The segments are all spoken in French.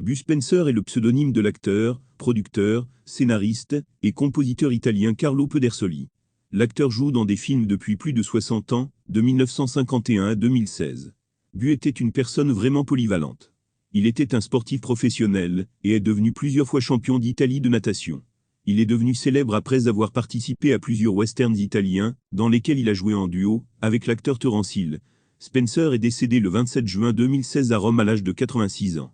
Bud Spencer est le pseudonyme de l'acteur, producteur, scénariste et compositeur italien Carlo Pedersoli. L'acteur joue dans des films depuis plus de 60 ans, de 1951 à 2016. Bud était une personne vraiment polyvalente. Il était un sportif professionnel et est devenu plusieurs fois champion d'Italie de natation. Il est devenu célèbre après avoir participé à plusieurs westerns italiens, dans lesquels il a joué en duo avec l'acteur Terence Hill. Spencer est décédé le 27 juin 2016 à Rome à l'âge de 86 ans.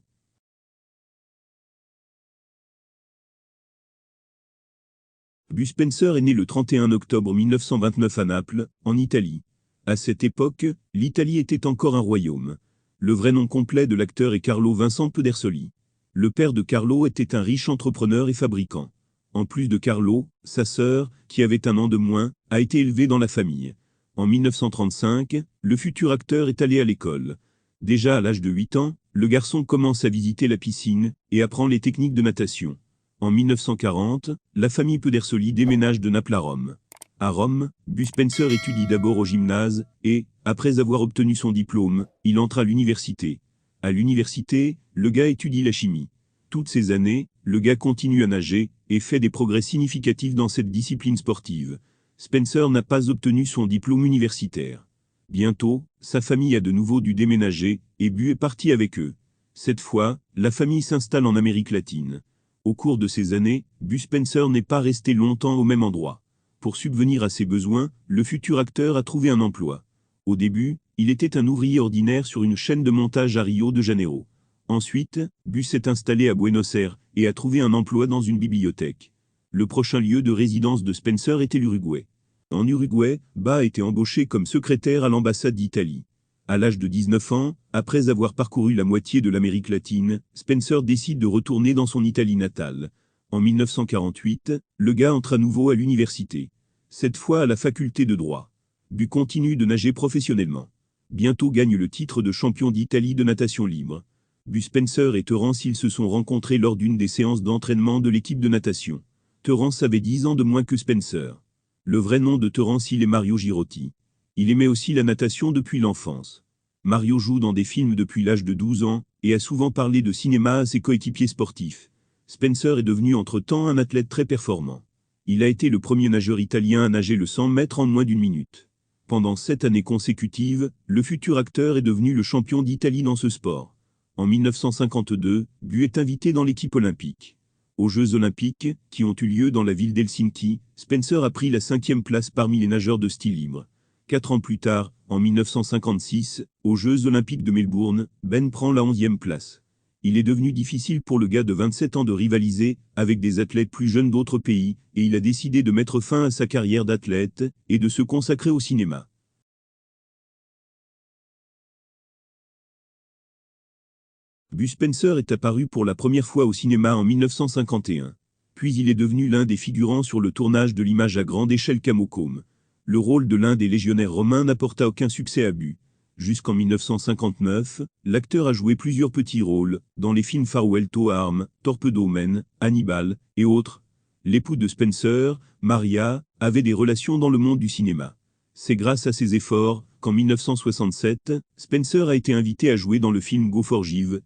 Bud Spencer est né le 31 octobre 1929 à Naples, en Italie. À cette époque, l'Italie était encore un royaume. Le vrai nom complet de l'acteur est Carlo Vincent Pedersoli. Le père de Carlo était un riche entrepreneur et fabricant. En plus de Carlo, sa sœur, qui avait un an de moins, a été élevée dans la famille. En 1935, le futur acteur est allé à l'école. Déjà à l'âge de 8 ans, le garçon commence à visiter la piscine et apprend les techniques de natation. En 1940, la famille Pedersoli déménage de Naples à Rome. À Rome, Bud Spencer étudie d'abord au gymnase et, après avoir obtenu son diplôme, il entre à l'université. À l'université, le gars étudie la chimie. Toutes ces années, le gars continue à nager et fait des progrès significatifs dans cette discipline sportive. Spencer n'a pas obtenu son diplôme universitaire. Bientôt, sa famille a de nouveau dû déménager et Bud est parti avec eux. Cette fois, la famille s'installe en Amérique latine. Au cours de ces années, Bud Spencer n'est pas resté longtemps au même endroit. Pour subvenir à ses besoins, le futur acteur a trouvé un emploi. Au début, il était un ouvrier ordinaire sur une chaîne de montage à Rio de Janeiro. Ensuite, Bud s'est installé à Buenos Aires et a trouvé un emploi dans une bibliothèque. Le prochain lieu de résidence de Spencer était l'Uruguay. En Uruguay, Bud a été embauché comme secrétaire à l'ambassade d'Italie. À l'âge de 19 ans, après avoir parcouru la moitié de l'Amérique latine, Spencer décide de retourner dans son Italie natale. En 1948, le gars entre à nouveau à l'université. Cette fois à la faculté de droit. Bud continue de nager professionnellement. Bientôt gagne le titre de champion d'Italie de natation libre. Bud Spencer et Terence Hill se sont rencontrés lors d'une des séances d'entraînement de l'équipe de natation. Terence avait 10 ans de moins que Spencer. Le vrai nom de Terence Hill est Mario Girotti. Il aimait aussi la natation depuis l'enfance. Mario joue dans des films depuis l'âge de 12 ans et a souvent parlé de cinéma à ses coéquipiers sportifs. Spencer est devenu entre-temps un athlète très performant. Il a été le premier nageur italien à nager le 100 mètres en moins d'une minute. Pendant 7 années consécutives, le futur acteur est devenu le champion d'Italie dans ce sport. En 1952, Bud est invité dans l'équipe olympique. Aux Jeux olympiques, qui ont eu lieu dans la ville d'Helsinki, Spencer a pris la 5e place parmi les nageurs de style libre. 4 ans plus tard, en 1956, aux Jeux olympiques de Melbourne, Ben prend la 11e place. Il est devenu difficile pour le gars de 27 ans de rivaliser avec des athlètes plus jeunes d'autres pays, et il a décidé de mettre fin à sa carrière d'athlète et de se consacrer au cinéma. Bud Spencer est apparu pour la première fois au cinéma en 1951. Puis il est devenu l'un des figurants sur le tournage de l'image à grande échelle Camocome. Le rôle de l'un des légionnaires romains n'apporta aucun succès à Bud. Jusqu'en 1959, l'acteur a joué plusieurs petits rôles dans les films Farewell to Arms, Torpedo Man, Hannibal et autres. L'époux de Spencer, Maria, avait des relations dans le monde du cinéma. C'est grâce à ses efforts qu'en 1967, Spencer a été invité à jouer dans le film Go Forgive,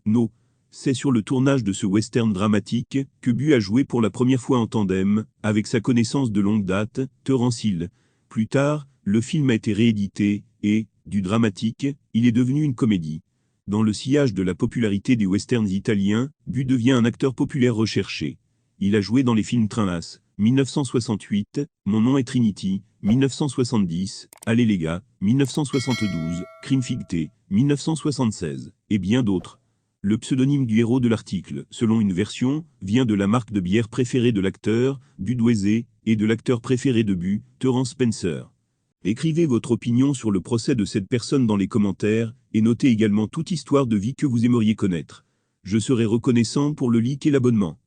No. C'est sur le tournage de ce western dramatique que Bud a joué pour la première fois en tandem, avec sa connaissance de longue date, Terence Hill. Plus tard, le film a été réédité et, du dramatique, il est devenu une comédie. Dans le sillage de la popularité des westerns italiens, Bud devient un acteur populaire recherché. Il a joué dans les films Trainlas, 1968, Mon nom est Trinity, 1970, Allez les gars, 1972, Crime ficté, 1976, et bien d'autres. Le pseudonyme du héros de l'article, selon une version, vient de la marque de bière préférée de l'acteur, Budweiser, et de l'acteur préféré de Bud, Terence Spencer. Écrivez votre opinion sur le procès de cette personne dans les commentaires, et notez également toute histoire de vie que vous aimeriez connaître. Je serai reconnaissant pour le like et l'abonnement.